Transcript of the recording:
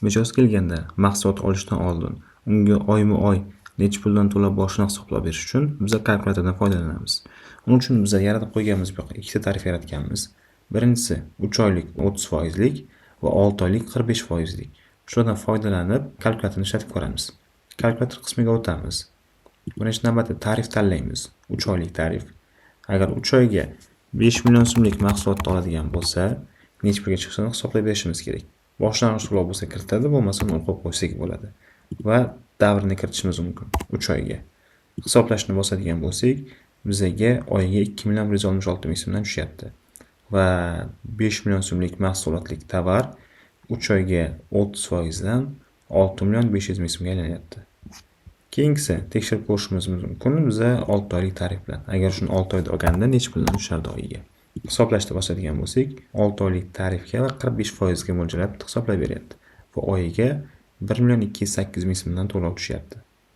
Mijoz kelganda mahsulot olishdan oldin unga oyma-oy necha puldan to'lab borishini hisoblab berish uchun biz kalkulyatordan foydalanamiz. Uning uchun biz yaratib qo'yganmiz bu yoqqa ikkita tarif yaratganmiz. Birinchisi 3 oylik 30% va 6 oylik 45%. Shulardan foydalanib kalkulyatorni ishlatib ko'ramiz. Kalkulyator qismiga o'tamiz. Birinchi navbatda tarif tanlaymiz. 3 oylik tarif. Agar 3 oyga 5 million so'mlik mahsulotni oladigan bo'lsa, necha pulga chiqishini hisoblab berishimiz kerak. Boshlang'ich to'lov bo'lsa kiritadi, bo'lmasa uni qo'yib qo'ysak bo'ladi. Va davrini kiritishimiz mumkin 3 oyga. Hisoblashni bosadigan bo'lsak, bizga oyiga 2,166 ming so'mdan tushyapti. Va 5 million so'mlik mahsulotlik tovar 3 oyga 30% dan 6,500 ming so'mga aylanyapti. Keyingisi tekshirib ko'rishimiz mumkin biza 6 oylik tarif bilan. Agar shuni 6 oyda olganda necha puldan tushardi oyiga. Hisoblashni bosadigan bo'lsak, 6 oylik tarifga va 45% ga mo'ljallab hisoblab beryapti. Va oyiga 1,208 ming so'mdan to'lov tushyapti.